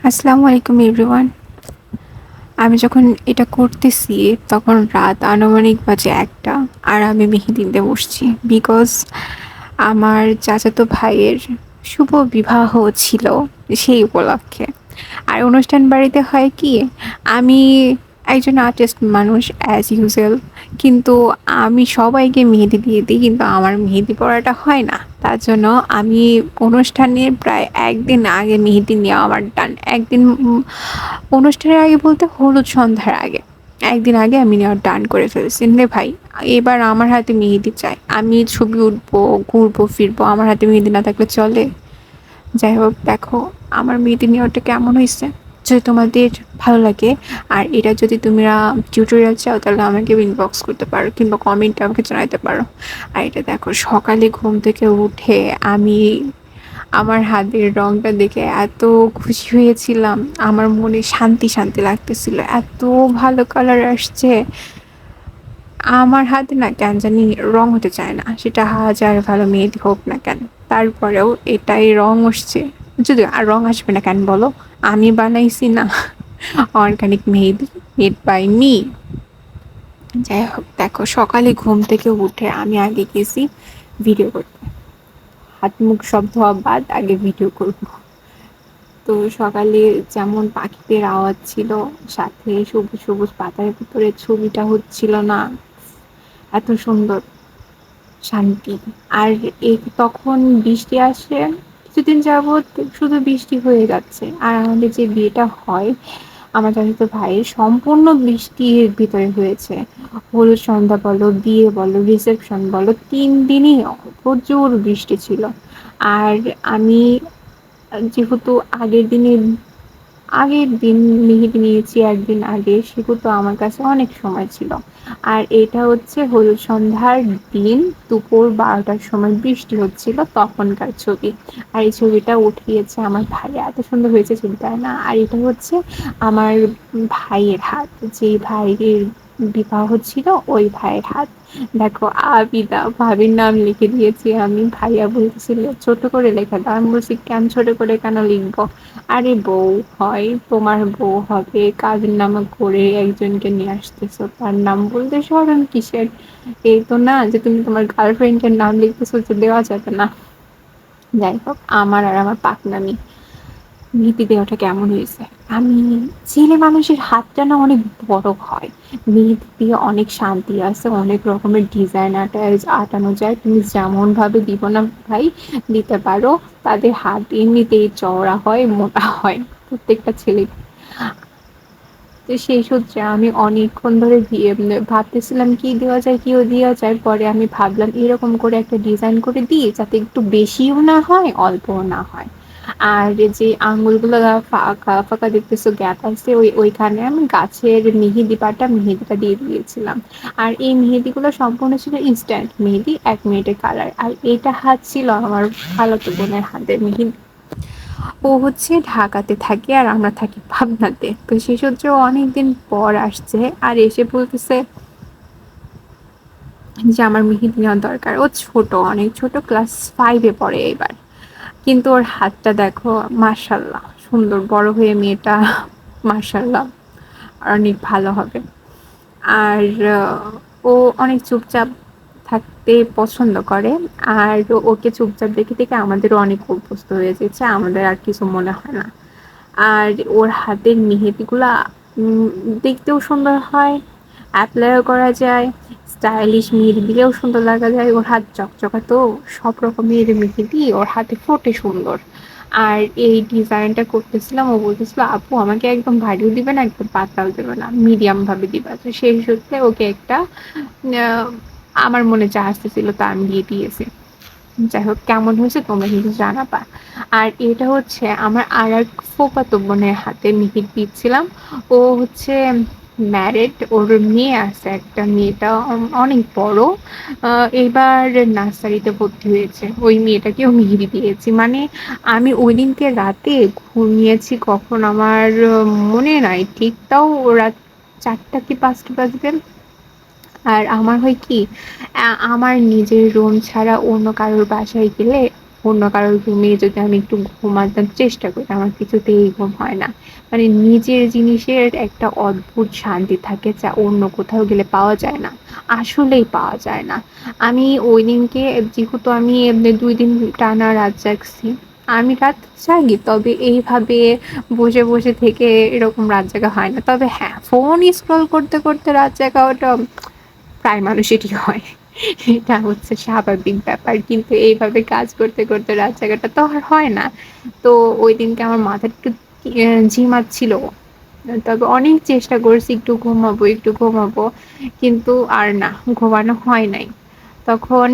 আসসালামু আলাইকুম এভরিওয়ান। আমি যখন এটা করতেছি তখন রাত আনুমানিক বাজে ১টা আর আমি মেহেদি দিতে বসছি। বিকজ আমার চাচাতো ভাইয়ের শুভ বিবাহ ছিল সেই উপলক্ষে। আর অনুষ্ঠান বাড়িতে হয় কি, আমি একজন আর্টিস্ট মানুষ অ্যাজ ইউজুয়াল, কিন্তু আমি সবাইকে মেহেদি দিয়ে দিই, কিন্তু আমার মেহেদি পড়াটা হয় না। তার জন্য আমি অনুষ্ঠানের প্রায় ১ দিন আগে মেহেদি নেওয়া আমার ডান। একদিন অনুষ্ঠানের আগে বলতে হলুদ সন্ধ্যার আগে ১ দিন আগে আমি নেওয়া ডান করে ফেলছি। নে ভাই, এবার আমার হাতে মেহেদি চাই। আমি ছবি উঠবো, ঘুরবো ফিরবো, আমার হাতে মেহেদি না থাকলে চলে? যাই হোক, দেখো আমার মেহেদি নেওয়াটা কেমন হইছে। যদি তোমাদের ভালো লাগে আর এটা যদি তোমরা টিউটোরিয়াল চাও তাহলে আমাকে ইনবক্স করতে পারো কিংবা কমেন্টে আমাকে জানাতে পারো। আর এটা দেখো, সকালে ঘুম থেকে উঠে আমি আমার হাতের রংটা দেখে এত খুশি হয়েছিলাম, আমার মনে শান্তি শান্তি লাগতেছিল, এত ভালো কালার আসছে। আমার হাতে না কেন জানি রং হতে চায় না, সেটা হাজার ভালো মেহেদি হোক না কেন, তারপরেও এটাই রং আসছে। যদি আর রং আসবে না কেন বলো, আমি বানাইছি না। অর্গানিক মেহেদি, মেড বাই মি। যাই হোক, দেখো সকালে ঘুম থেকে উঠে আমি আগে গেছি ভিডিও করতে। হাত মুখ সব ধোয়া বাদ, আগে ভিডিও করব। তো সকালে যেমন পাখিদের আওয়াজ ছিল, সাথে সবুজ সবুজ পাতার ভিতরে ছবিটা হচ্ছিল না, এত সুন্দর শান্তি। আর তখন বৃষ্টি আসে, কিছুদিন যাবৎ শুধু বৃষ্টি হয়ে যাচ্ছে। আর আমাদের যে বিয়েটা হয় আমার চাচাতো ভাইয়ের, সম্পূর্ণ বৃষ্টির ভিতরে হয়েছে। হলুদ সন্ধ্যা বলো, বিয়ে বলো, রিসেপশন বলো, ৩ দিনই প্রচুর বৃষ্টি ছিল। আর আমি যেহেতু আগের দিন মেহেদি নিয়েছি, একদিন আগে, সেহেতু আমার কাছে অনেক সময় ছিল। আর এটা হচ্ছে হলুদ সন্ধ্যার দিন দুপুর ১২টার সময় বৃষ্টি হচ্ছিল তখনকার ছবি। আর এই ছবিটা উঠিয়েছে আমার ভাই, এত সুন্দর হয়েছে ছবিটা না। আর এটা হচ্ছে আমার ভাইয়ের হাত, যে ভাইয়ের বিবাহ ছিল ওই ভাইয়ের হাত। দেখো, আবিদা ভাবির নাম লিখে দিয়েছি আমি। ভাইয়া বলতেছিল ছোট করে লেখা দাও, আমি বলছি কেন ছোট করে কেন লিখবো? আরে বউ হয়, তোমার বউ হবে, কাজের নামা করে একজনকে নিয়ে আসতেছো, তার নাম বলতে শরম কিসের? এই তো না যে তুমি তোমার গার্লফ্রেন্ডের নাম লিখতেছো, যে দেওয়া যাবে না। যাই হোক, আমার আর আমার পাকনামি মেহেদি দেওয়াটা কেমন হয়েছে। আমি, ছেলে মানুষের হাতটা না অনেক বড় হয়, মেহেদি দিয়ে অনেক শান্তি আছে, অনেক রকমের ডিজাইন আটানো যায়। তুমি যেমন ভাবে দিব না ভাই, দিতে পারো। তাদের হাত এমনিতেই চওড়া হয়, মোটা হয়, প্রত্যেকটা ছেলে। তো সেই সূত্রে আমি অনেকক্ষণ ধরে ভাবতেছিলাম কি দেওয়া যায়, কি দেওয়া যায়। পরে আমি ভাবলাম এরকম করে একটা ডিজাইন করে দিই, যাতে একটু বেশিও না হয় অল্পও না হয়। আর যে আঙুলগুলো ফাঁকা ফাঁকা দেখতেছো, গ্যাপ আছে, ওইখানে আমি গাছের মেহেদিটা দিয়ে দিয়েছিলাম। আর এই মেহেদিগুলো সম্পূর্ণ ছিল ইনস্ট্যান্ট মেহেদি, ১ মিনিটের কালার। আর এটা হাত ছিল আমার খালাতো বোনের হাতের মেহেদি। ও হচ্ছে ঢাকাতে থাকে আর আমরা থাকি পাবনাতে। তো সেই সূত্রে ও অনেকদিন পর আসছে আর এসে বলতেছে যে আমার মেহেদি নেওয়ার দরকার। ও ছোট, অনেক ছোট, ক্লাস 5-এ পড়ে এবার। কিন্তু ওর হাতটা দেখো, মাশাল্লাহ সুন্দর, বড় হয়ে মেয়েটা মাশাল্লাহ অনেক ভালো হবে। আর ও অনেক চুপচাপ থাকতে পছন্দ করে। আর ওকে চুপচাপ দেখে দেখে আমাদেরও অনেক অভ্যস্ত হয়ে গেছে, আমাদের আর কিছু মনে হয় না। আর ওর হাতের মেহেদিগুলা উম দেখতেও সুন্দর হয়, এপ্লাইও করা যায়, স্টাইলিশ মেহেদি দিলেও সুন্দর লাগা যায়। ওর হাত চকচকা, তো সব রকমের মেহেদি ওর হাতে ফোটে সুন্দর। আর এই ডিজাইনটা করতেছিলাম, ও বলতেছিল আপু আমাকে একদম ভারীও দিবে না, একদম পাতলাও দেবে না, মিডিয়াম ভাবে দিবা। তো সেই সূত্রে ওকে একটা আহ, আমার মনে যা আসতেছিল তা আমি দিয়ে দিয়েছি। যাই হোক, কেমন হয়েছে তোমরা কিন্তু জানাবা। আর এটা হচ্ছে আমার আর এক ফুফাতো বোনের হাতে মেহেদি দিচ্ছিলাম। ও হচ্ছে ম্যারেড, ওর মেয়ে আছে একটা, মেয়েটা অনেক বড়, এবার নার্সারিতে ভর্তি হয়েছে। ওই মেয়েটাকেও মেহেদি দিয়েছি। মানে আমি ওই দিনকে রাতে ঘুমিয়েছি কখন আমার মনে নাই ঠিক, তাও রাত 4টা কি 5টা বাজবে। আর আমার হয় কি, আমার নিজের রুম ছাড়া অন্য কারোর বাসায় গেলে অন্য কারোর রুমে যদি আমি একটু ঘুমাতে চেষ্টা করি, আমার কিছুতেই ঘুম হয় না। মানে নিজের জিনিসের একটা অদ্ভুত শান্তি থাকে যা অন্য কোথাও গেলে পাওয়া যায় না। আসলেই পাওয়া যায় না। আমি ওইদিনকে যেহেতু আমি ২ দিন টানা রাত জাগছি। আমি রাত জাগি, তবে এইভাবে বসে থেকে এরকম রাত জাগা হয় না। তবে হ্যাঁ, ফোন স্ক্রল করতে রাত জাগা ওটা প্রায় মানুষেরই হয়। এটা হচ্ছে স্বাভাবিক ব্যাপার। কিন্তু এইভাবে কাজ করতে রাত জাগাটা তো আর হয় না। তো ঐদিনকে আমার মাথাটা একটু ঝিমাচ্ছিল। তবে অনেক চেষ্টা করছি একটু ঘুমাবো। কিন্তু আর না, ঘুমানো হয় নাই। তখন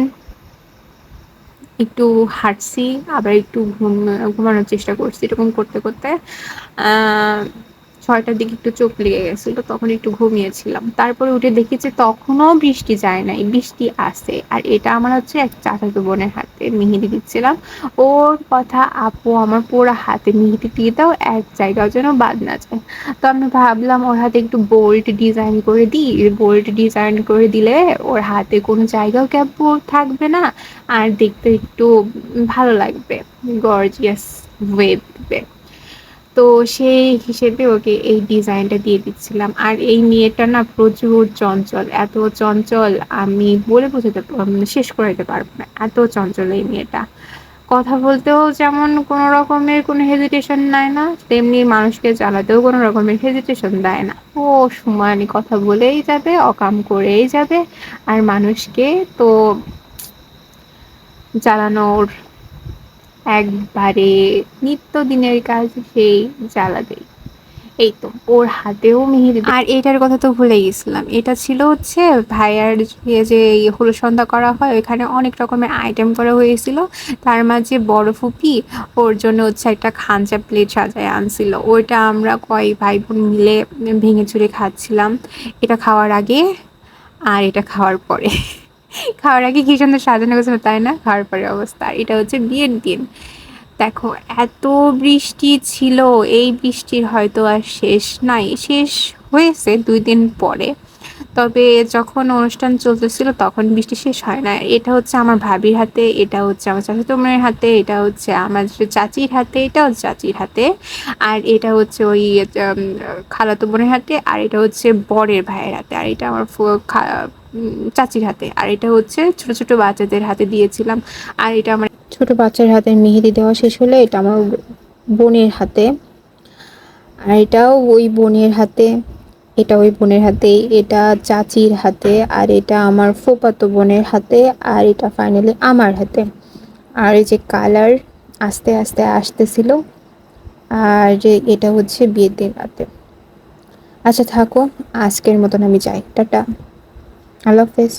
একটু হাঁটছি, আবার একটু ঘুমানোর চেষ্টা করছি। এরকম করতে আ ৬টার দিকে একটু চোখ লেগে গেছিল। তখন একটু ঘুমিয়েছিলাম। তারপরে উঠে দেখি যে তখনও বৃষ্টি যায় নাই। বৃষ্টি আছে। আর এটা আমার হচ্ছে এক চাচাতো বোনের হাতে মেহেদি দিচ্ছিলাম। ওর কথা, "আপু আমার পুরা হাতে মেহেদি দিয়ে দাও, এক জায়গাও যেন বাদ না যায়।" তো আমি ভাবলাম ওর হাতে একটু বোল্ড ডিজাইন করে দিই। বোল্ড ডিজাইন করে দিলে ওর হাতে কোনো জায়গাও থাকবে না। আর দেখতে একটু ভালো লাগবে। গর্জিয়াস ওয়েব দিবে। তো সেই হিসেবে ওকে এই ডিজাইনটা দিয়ে দিচ্ছিলাম। আর এই মেয়েটা না প্রচুর চঞ্চল। এত চঞ্চল আমি বলে বোঝাতে শেষ করাইতে পারব না। এত চঞ্চল এই মেয়েটা। কথা বলতেও যেমন কোনো রকমের কোনো হেজিটেশন নেয় না, তেমনি মানুষকে জ্বালাতেও কোনো রকমের হেজিটেশন দেয় না। ও সমানে কথা বলেই যাবে, অকাম করেই যাবে। আর মানুষকে তো জ্বালানোর একবারে নিত্যদিনের কাজ, সেই জ্বালাবেই। এই তো ওর হাতেও মেহেদি। আর এটার কথা তো ভুলে গেছিলাম। এটা ছিল হচ্ছে ভাইয়ার যে হলুদ সন্ধ্যা করা হয়, ওইখানে অনেক রকমের আইটেম করা হয়েছিল। তার মাঝে বড় ফুপি ওর জন্য হচ্ছে একটা খাঞ্চা প্লেট সাজায় আনছিল। ওইটা আমরা কয় ভাই বোন মিলে ভেঙে চুরে খাচ্ছিলাম। এটা খাওয়ার আগে আর এটা খাওয়ার পরে। খাওয়ার আগে কি সুন্দর সাজানো গোছানো, তাই না? খাওয়ার পরে অবস্থা। আর এটা হচ্ছে বিয়ের দিন। দেখো, এত বৃষ্টি ছিল। এই বৃষ্টির হয়তো আর শেষ নাই। শেষ হয়েছে ২ দিন পরে। তবে যখন অনুষ্ঠান চলতেছিল তখন বৃষ্টি শেষ হয় না। এটা হচ্ছে আমার ভাবির হাতে, এটা হচ্ছে আমার চাচাতো বোনের হাতে, এটা হচ্ছে আমার চাচির হাতে, এটাও চাচির হাতে। আর এটা হচ্ছে ওই খালাতো বোনের হাতে, আর এটা হচ্ছে বরের ভাইয়ের হাতে, আর এটা আমার চাচির হাতে। আর এটা হচ্ছে ছোট বাচ্চাদের হাতে দিয়েছিলাম। আর এটা আমার ছোট বাচ্চার হাতে মেহেদি দেওয়া শেষ হলে এটা আমার বোনের হাতে। আর এটাও ওই বোনের হাতে, এটা ওই বোনের হাতে, এটা চাচির হাতে, আর এটা আমার ফুফাতো বোনের হাতে, আর এটা ফাইনালি আমার হাতে। আর এই যে কালার আস্তে আস্তে আসতেছিল। আর যে এটা হচ্ছে বিয়ের দিন রাতে। আচ্ছা থাকো, আজকের মতন আমি যাই। টাটা, আল্লাহ হাফেজ।